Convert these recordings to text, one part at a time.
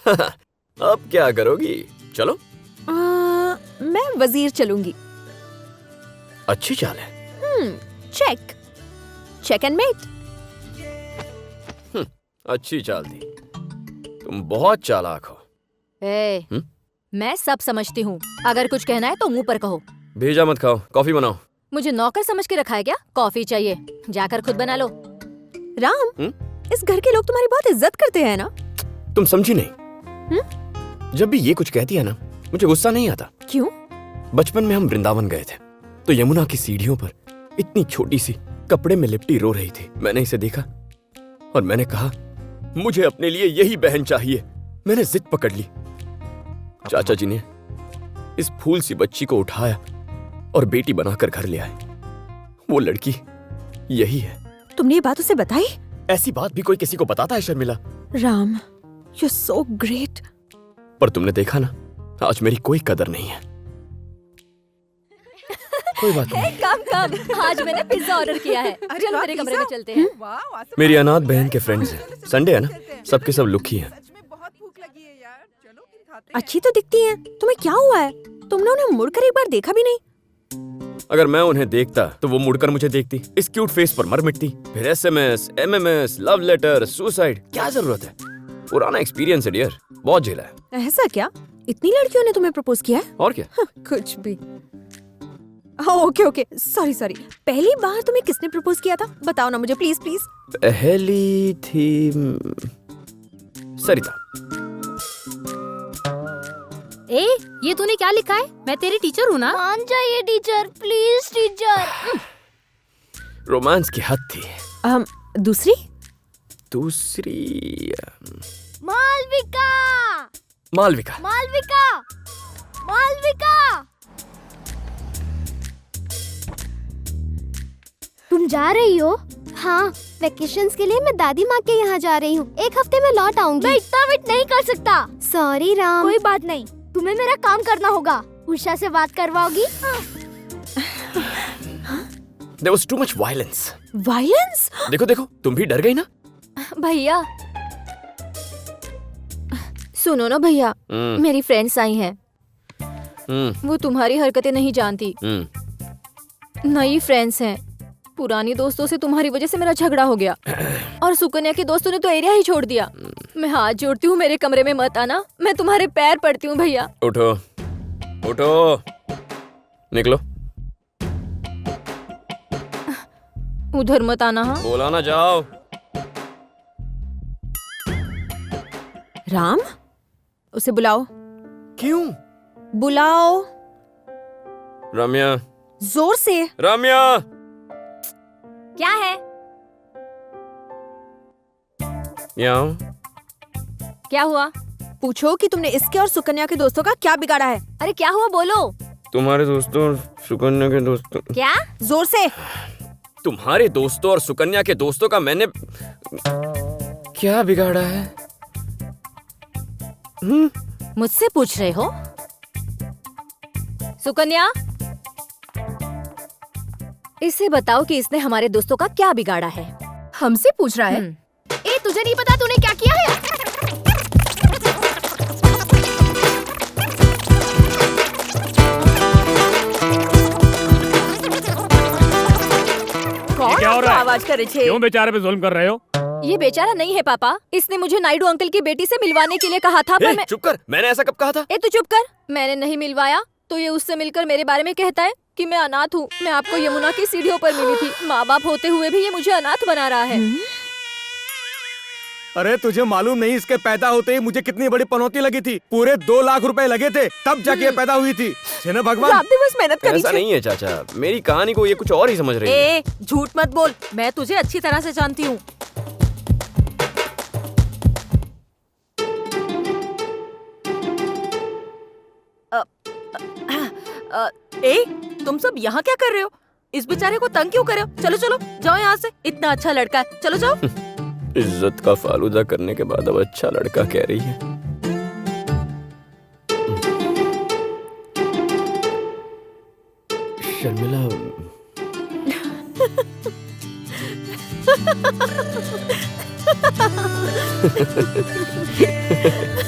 अब क्या करोगी? चलो। मैं वजीर चलूंगी। अच्छी चाल है। Check and mate. अच्छी चाल थी। तुम बहुत चालाक हो। मैं सब समझती हूँ। अगर कुछ कहना है तो मुंह पर कहो। भेजा मत खाओ, कॉफी बनाओ। मुझे नौकर समझ के रखा है क्या? कॉफी चाहिए, जाकर खुद बना लो। राम, इस घर के लोग तुम्हारी बहुत इज्जत करते हैं ना? तुम समझी नहीं। जब भी ये कुछ कहती है ना, मुझे गुस्सा नहीं आता। क्यों? बचपन में हम वृंदावन गए थे, तो यमुना की सीढ़ियों पर इतनी छोटी सी कपड़े में लिपटी रो रही थी। मैंने इसे देखा और मैंने कहा, मुझे अपने लिए यही बहन चाहिए। मैंने जिद पकड़ ली। चाचा जी ने इस फूल सी बच्ची को उठाया और बेटी बनाकर घर ले आए। वो लड़की यही है। तुमने ये बात उसे बताई? ऐसी बात भी कोई किसी को बताता है Sharmila? Ram, you so great. पर तुमने देखा ना, आज मेरी कोई कदर नहीं है। कोई बात नहीं। कम आज मैंने पिज्जा ऑर्डर किया है। चलो मेरे कमरे में चलते हैं। मेरी अनाथ बहन के फ्रेंड्स हैं। संडे है ना, सबके सब लुखी हैं। अच्छी तो दिखती हैं। तुम्हें क्या हुआ है? तुमने उन्हें मुड़कर एक बार देखा भी नहीं। अगर मैं उन्हें देखता तो वो मुड़कर मुझे देखती, इस क्यूट फेस पर मर मिटती। फिर SMS, MMS, love letter, suicide, क्या जरूरत है? पुराना एक्सपीरियंस है डियर, बहुत झेला है। ऐसा क्या? इतनी लड़कियों ने तुम्हें प्रपोज किया है? और क्या? कुछ भी। Okay, sorry. पहली बार तुम्हें किसने प्रपोज किया था? बताओ ना मुझे, प्लीज। पहली थी सरिता। ये तूने क्या लिखा है? मैं तेरी टीचर हूँ ना? मान जाइए टीचर, प्लीज टीचर। रोमांस की हद थी। दूसरी मालविका। तुम जा रही हो? हाँ, वेकेशंस के लिए मैं दादी माँ के यहाँ जा रही हूँ। एक हफ्ते में लौट आऊंगी। मैं इतना वेट नहीं कर सकता। सॉरी राम। कोई बात नहीं, तुम्हें मेरा काम करना होगा। उषा से बात करवाओगी? There was too much violence. Violence? देखो, तुम भी डर गई ना? भैया सुनो ना भैया, मेरी फ्रेंड्स आई हैं। वो तुम्हारी हरकतें नहीं जानती। नई फ्रेंड्स हैं। पुरानी दोस्तों से तुम्हारी वजह से मेरा झगड़ा हो गया और सुकन्या के दोस्तों ने तो एरिया ही छोड़ दिया। मैं हाथ जोड़ती हूँ, मेरे कमरे में मत आना। मैं तुम्हारे पैर पड़ती हूँ भैया। उठो, निकलो। उधर मत आना। हाँ, बोला ना, जाओ। राम, उसे बुलाओ। क्यों? बुलाओ रम्या, जोर से। रम्या। क्या है? यहाँ क्या हुआ? पूछो कि तुमने इसके और सुकन्या के दोस्तों का क्या बिगाड़ा है। अरे क्या हुआ, बोलो। तुम्हारे दोस्तों और सुकन्या के दोस्तों। क्या? जोर से। तुम्हारे दोस्तों और सुकन्या के दोस्तों का मैंने क्या बिगाड़ा है? मुझसे पूछ रहे हो? सुकन्या, इसे बताओ कि इसने हमारे दोस्तों का क्या बिगाड़ा है। हमसे पूछ रहा है? ए, तुझे नहीं पता तूने क्या किया है? कौन क्या हो रहा है? आवाज करे छे? क्यों बेचारे पे जुल्म कर रहे हो? ये बेचारा नहीं है पापा। इसने मुझे नायडू अंकल की बेटी से मिलवाने के लिए कहा था, पर मैं... चुप कर, मैंने ऐसा कब कहा था? तू चुप कर। मैंने नहीं मिलवाया तो ये उससे मिलकर मेरे बारे में कहता है कि मैं अनाथ हूँ। मैं आपको यमुना की सीढ़ियों पर मिली थी। माँ बाप होते हुए भी ये मुझे अनाथ बना रहा है। अरे तुझे मालूम नहीं, इसके पैदा होते ही मुझे कितनी बड़ी पनौती लगी थी। पूरे 2 लाख रुपए लगे थे, तब जाके ये पैदा हुई थी। है ना भगवान? रात दिन बस मेहनत करी ऐसा छे। नहीं है चाचा, मेरी कहानी को ये कुछ और ही समझ रही है। झूठ मत बोल, मैं तुझे अच्छी तरह से जानती हूँ। तुम सब यहाँ क्या कर रहे हो? इस बेचारे को तंग क्यों कर रहे हो? चलो जाओ यहाँ से। इतना अच्छा लड़का है, चलो जाओ। इज्जत का फालूदा करने के बाद अब अच्छा लड़का कह रही है। शर्मिला,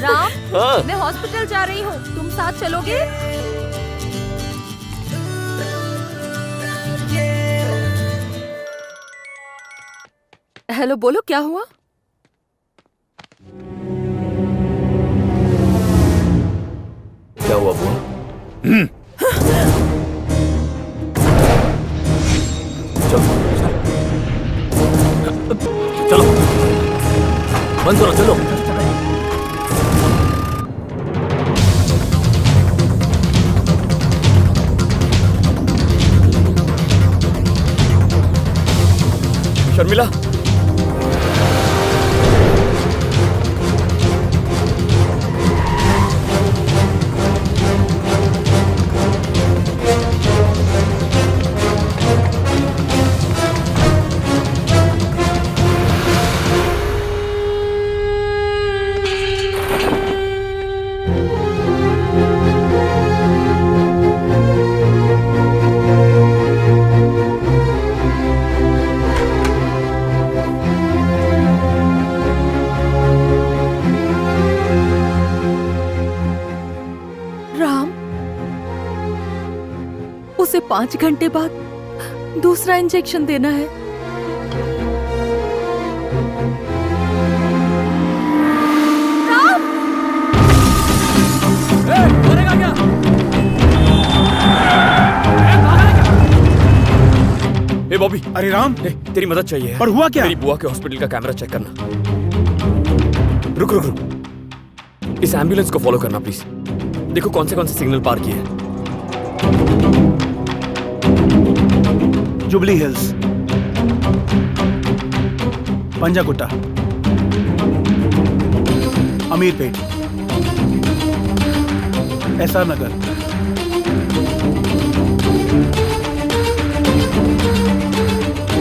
राम, हाँ। मैं हॉस्पिटल जा रही हूँ, तुम साथ चलोगे? हेलो, बोलो क्या हुआ? क्या हुआ बुआ? चलो चलो, बंद करो, चलो। शर्मिला, राम, उसे 5 घंटे बाद दूसरा इंजेक्शन देना है। मरेगा क्या? ए बॉबी, अरे राम, तेरी मदद चाहिए है। पर हुआ क्या? मेरी बुआ के हॉस्पिटल का कैमरा चेक करना। रुक रुक रुक, इस एम्बुलेंस को फॉलो करना प्लीज। देखो कौन से सिग्नल पार किए हैं। Jubilee Hills, Panjagutta, Ameerpet, SR Nagar,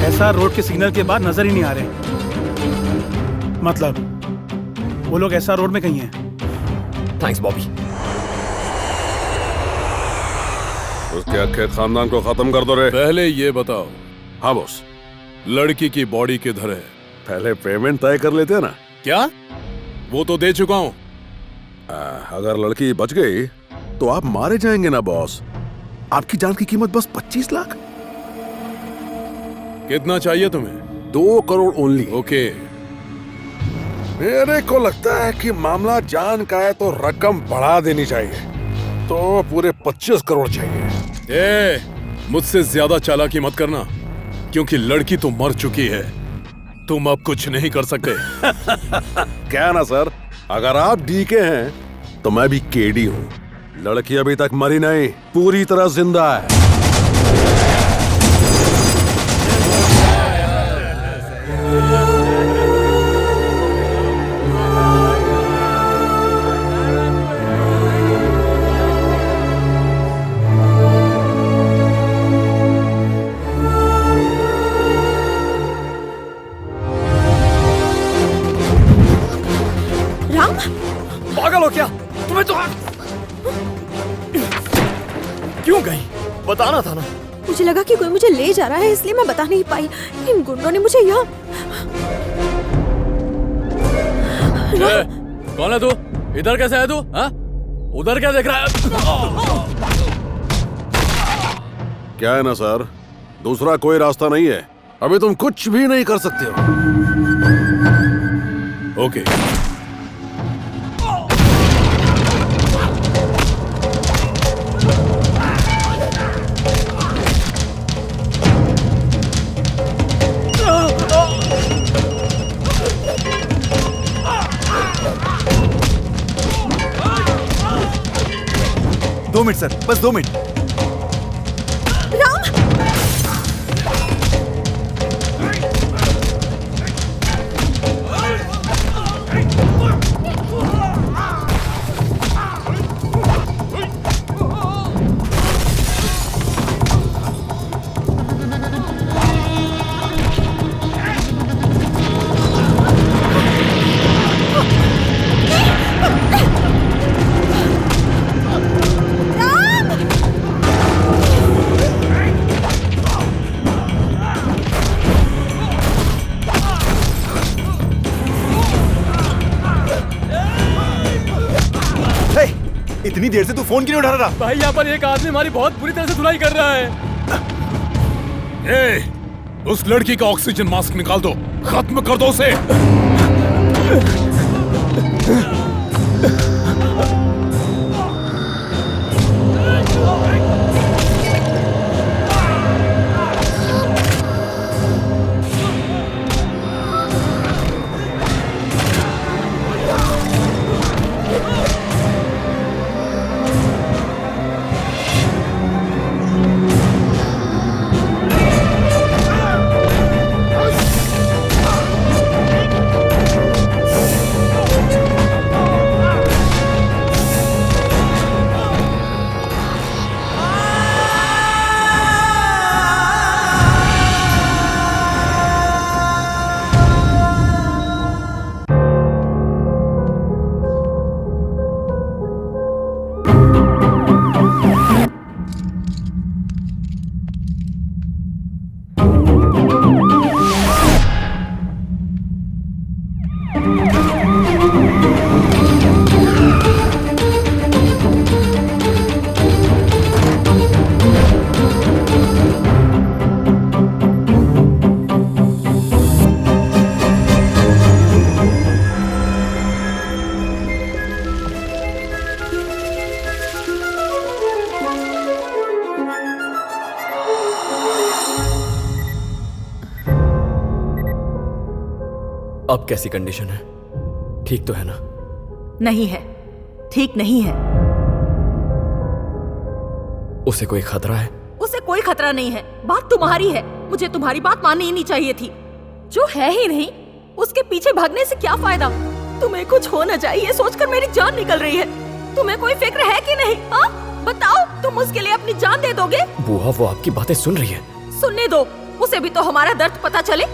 SR road के सिग्नल के बाद नजर ही नहीं आ रहे। मतलब वो लोग एसआर रोड में कहीं हैं। थैंक्स बॉबी। उसके अक्खे खानदान को खत्म कर दो रे। पहले ये बताओ, हाँ बॉस। लड़की की बॉडी किधर है? पहले पेमेंट तय कर लेते हैं ना। क्या? वो तो दे चुका हूं। अगर लड़की बच गई तो आप मारे जाएंगे ना बॉस। आपकी जान की कीमत बस 25 लाख। कितना चाहिए तुम्हें? 2 करोड़ ओनली। ओके। मेरे को लगता है कि मामला जान का है तो रकम बढ़ा देनी चाहिए। तो पूरे 25 करोड़ चाहिए। मुझसे ज्यादा चालाकी मत करना, क्योंकि लड़की तो मर चुकी है। तुम अब कुछ नहीं कर सकते। क्या ना सर, अगर आप डीके हैं तो मैं भी केडी हूँ। लड़की अभी तक मरी नहीं, पूरी तरह जिंदा है। पागल हो क्या? तुम्हें तो क्यों गई? बताना था ना। मुझे लगा कि कोई मुझे ले जा रहा है, इसलिए मैं बता नहीं पाई। इन गुंडों ने मुझे यहाँ। कौन है तू? इधर कैसे है तू? हाँ? उधर क्या देख रहा है? क्या है ना सर, दूसरा कोई रास्ता नहीं है। अभी तुम कुछ भी नहीं कर सकते हो। ओके। दो मिनट सर, बस 2 मिनट। इतनी देर से तू फोन क्यों नहीं उठा रहा? भाई यहाँ पर एक आदमी हमारी बहुत बुरी तरह से धुलाई कर रहा है। उस लड़की का ऑक्सीजन मास्क निकाल दो, खत्म कर दो उसे। अब कैसी कंडीशन है? ठीक तो है ना? नहीं है, ठीक नहीं है। उसे कोई खतरा है? उसे कोई खतरा नहीं है, बात तुम्हारी है। मुझे तुम्हारी बात माननी ही नहीं चाहिए थी। जो है ही नहीं, उसके पीछे भागने से क्या फायदा? तुम्हें कुछ हो न जाए ये सोचकर मेरी जान निकल रही है। तुम्हें कोई फिक्र है कि नहीं? बताओ, तुम उसके लिए अपनी जान दे दोगे? बुआ, वो आपकी बातें सुन रही है। सुनने दो, उसे भी तो हमारा दर्द पता चले।